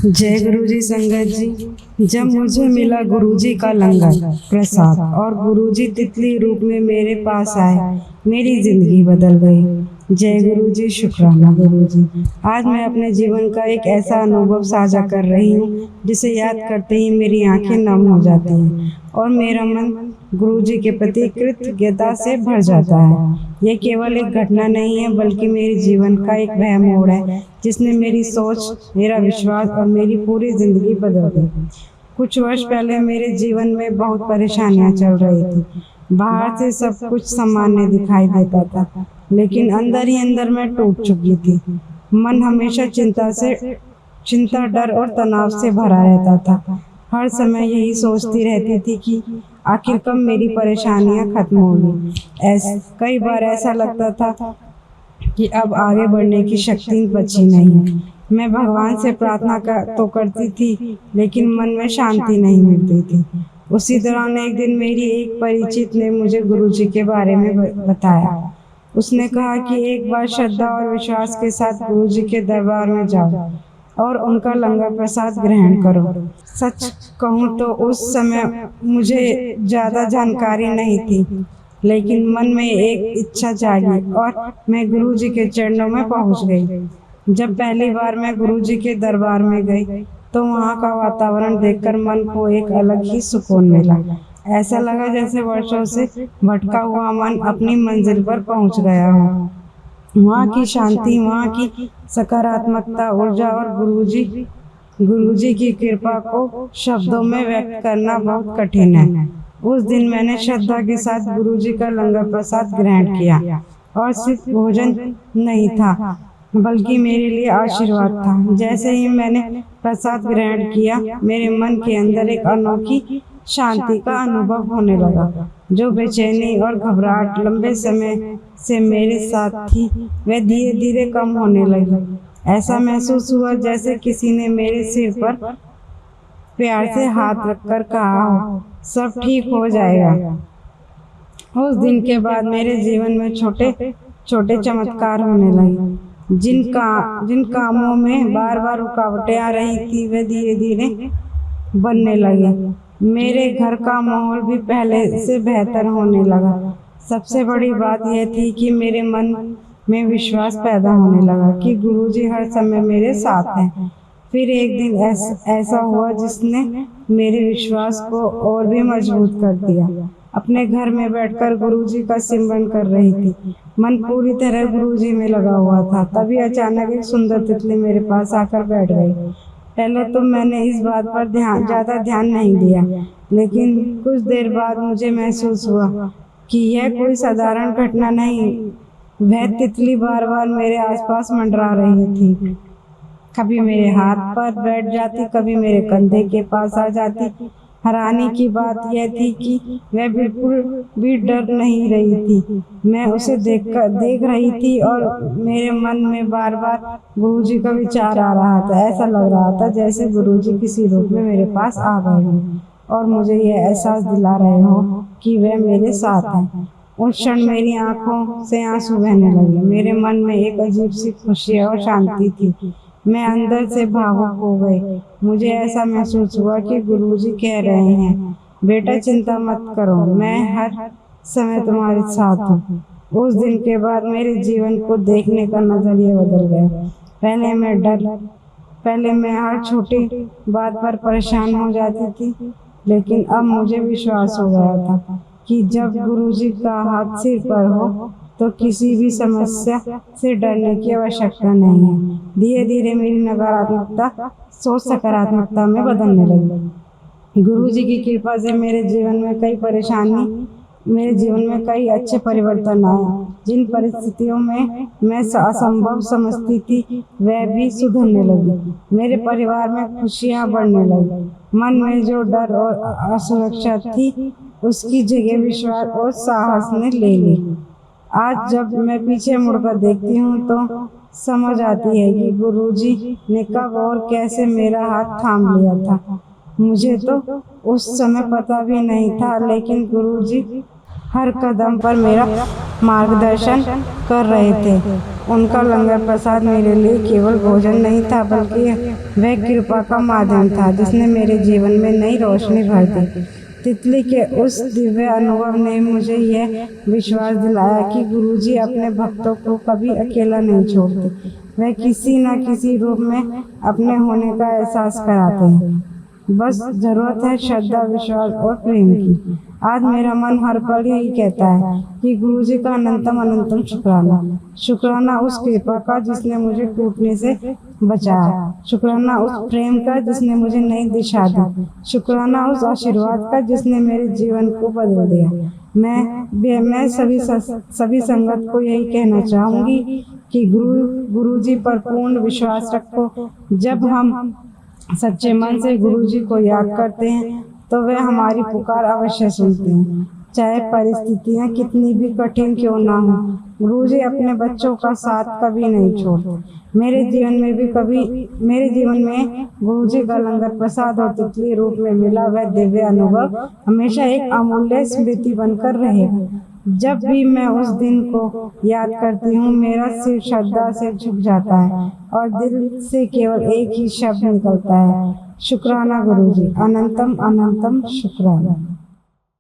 जय गुरु जी। संगत जी, जब मुझे मिला गुरु जी का लंगर प्रसाद और गुरु जी तितली रूप में मेरे पास आए, मेरी जिंदगी बदल गई। जय गुरु जी, शुक्राना गुरु जी। आज मैं अपने जीवन का एक ऐसा अनुभव साझा कर रही हूँ जिसे याद करते ही मेरी आंखें नम हो जाती हैं और मेरा मन गुरु जी के प्रति कृतज्ञता से भर जाता है। यह केवल एक घटना नहीं है बल्कि मेरे जीवन का एक वह मोड़ है जिसने मेरी सोच, मेरा विश्वास और मेरी पूरी जिंदगी बदल दी। कुछ वर्ष पहले मेरे जीवन में बहुत परेशानियां चल रही थी। बाहर से सब कुछ सामान्य दिखाई देता था, लेकिन अंदर ही अंदर मैं टूट चुकी थी। मन हमेशा चिंता, डर और तनाव से भरा रहता था। हर समय यही सोचती रहती थी कि आखिर कब मेरी परेशानियां खत्म होंगी। कई बार ऐसा लगता था कि अब आगे बढ़ने की शक्ति बची नहीं। मैं भगवान से प्रार्थना तो करती थी, लेकिन मन में शांति नहीं मिलती थी। उसी दौरान एक दिन मेरी एक परिचित ने मुझे गुरु जी के बारे में बताया। उसने कहा कि एक बार श्रद्धा और विश्वास के साथ गुरु जी के दरबार में जाओ और उनका लंगर प्रसाद ग्रहण करो। सच कहूँ तो उस समय मुझे ज़्यादा जानकारी नहीं थी, लेकिन मन में एक इच्छा जागी और मैं गुरु जी के चरणों में पहुंच गई। जब पहली बार मैं गुरु जी के दरबार में गई तो वहाँ का वातावरण देखकर मन को एक अलग ही सुकून मिला। ऐसा लगा जैसे वर्षों से भटका हुआ मन अपनी मंजिल पर पहुंच गया हो। वहाँ की शांति, वहाँ की सकारात्मकता, ऊर्जा और गुरु जी की कृपा को शब्दों में व्यक्त करना बहुत कठिन है। उस दिन मैंने श्रद्धा के साथ गुरु जी का लंगर प्रसाद ग्रहण किया और सिर्फ भोजन नहीं था बल्कि मेरे लिए आशीर्वाद था। जैसे ही मैंने प्रसाद ग्रहण किया, मेरे मन के अंदर एक अनोखी शांति का अनुभव होने लगा। जो बेचैनी और घबराहट लंबे समय से मेरे साथ थी, वह धीरे धीरे कम होने लगी। ऐसा महसूस हुआ जैसे किसी ने मेरे सिर पर प्यार से हाथ रखकर कहा हो, सब ठीक हो जाएगा। उस दिन के बाद मेरे जीवन में छोटे छोटे चमत्कार होने लगे। जिन कामों में बार बार रुकावटें आ रही थी, वे धीरे धीरे बनने लगे। मेरे घर का माहौल भी पहले से बेहतर होने लगा। सबसे बड़ी बात यह थी कि मेरे मन में विश्वास पैदा होने लगा कि गुरु जी हर समय मेरे साथ हैं। फिर एक दिन ऐसा हुआ जिसने मेरे विश्वास को और भी मजबूत कर दिया। अपने घर में बैठकर गुरुजी का सिमरन कर रही थी। मन पूरी तरह गुरुजी में लगा हुआ था। तभी अचानक एक सुंदर तितली मेरे पास आकर बैठ गई। पहले तो मैंने इस बात पर ज़्यादा ध्यान नहीं दिया, लेकिन कुछ देर बाद मुझे महसूस हुआ कि यह कोई साधारण घटना नहीं। वह तितली बार बार मेरे आसपास मंडरा रही थी। कभी मेरे हाथ पर बैठ जाती, कभी मेरे कंधे के पास आ जाती। हैरानी की बात यह थी कि वह बिल्कुल भी डर नहीं रही थी। मैं उसे देख रही थी और मेरे मन में बार बार गुरुजी का विचार आ रहा था। ऐसा लग रहा था जैसे गुरुजी किसी रूप में मेरे पास आ गए हों और मुझे यह एहसास दिला रहे हो कि वह मेरे साथ हैं। उस क्षण मेरी आंखों से आंसू बहने लगे। मेरे मन में एक अजीब सी खुशी और शांति थी। मैं अंदर से भावुक हो गई। मुझे ऐसा महसूस हुआ कि गुरुजी कह रहे हैं, बेटा चिंता मत करो, मैं हर समय तुम्हारे साथ हूँ। उस दिन के बाद मेरे जीवन को देखने का नजरिया बदल गया। पहले मैं हर छोटी बात पर परेशान हो जाती थी, लेकिन अब मुझे विश्वास हो गया था कि जब गुरुजी का हाथ सिर पर हो तो किसी भी समस्या से डरने की आवश्यकता नहीं है। धीरे धीरे मेरी नकारात्मकता सोच सकारात्मकता में बदलने लगी। गुरु जी की कृपा से मेरे जीवन में कई अच्छे परिवर्तन आए। जिन परिस्थितियों में मैं असंभव समझती थी, वह भी सुधरने लगी। मेरे परिवार में खुशियां बढ़ने लगी। मन में जो डर और असुरक्षा थी, उसकी जगह विश्वास और साहस ने ले ली। आज जब मैं पीछे मुड़कर देखती हूँ तो समझ आती है कि गुरुजी ने कब और कैसे मेरा हाथ थाम लिया था। मुझे तो उस समय पता भी नहीं था, लेकिन गुरुजी हर कदम पर मेरा मार्गदर्शन कर रहे थे। उनका लंगर प्रसाद मेरे लिए केवल भोजन नहीं था, बल्कि वह कृपा का माध्यम था जिसने मेरे जीवन में नई रोशनी भर दी। तितली के उस दिव्य अनुभव ने मुझे यह विश्वास दिलाया कि गुरुजी अपने भक्तों को कभी अकेला नहीं छोड़ते। वह किसी न किसी रूप में अपने होने का एहसास कराते हैं। बस जरूरत है श्रद्धा, विश्वास और प्रेम की। आज मेरा मन हर पल यही कहता है कि गुरुजी का अनंतम अनंतम शुक्राना। शुक्राना उस कृपा का जिसने मुझे टूटने से बचाया। शुक्राना उस प्रेम का जिसने मुझे नई दिशा दी। शुक्राना उस आशीर्वाद का जिसने मेरे जीवन को बदल दिया। मैं सभी संगत को यही कहना चाहूंगी कि गुरुजी पर पूर्ण विश्वास रखो। जब हम सच्चे मन से गुरुजी को याद करते हैं तो वे हमारी पुकार अवश्य सुनते हैं, चाहे परिस्थितियां कितनी भी कठिन क्यों ना हो। गुरुजी अपने बच्चों का साथ कभी नहीं छोड़ते। मेरे जीवन में गुरुजी का लंगर प्रसाद और तितली रूप में मिला वह दिव्य अनुभव हमेशा एक अमूल्य स्मृति बनकर रहेगा। जब भी मैं उस दिन को याद करती हूँ, मेरा सिर श्रद्धा से झुक जाता है और दिल से केवल एक ही शब्द निकलता है, शुक्राना गुरुजी, अनंतम अनंतम शुक्राना।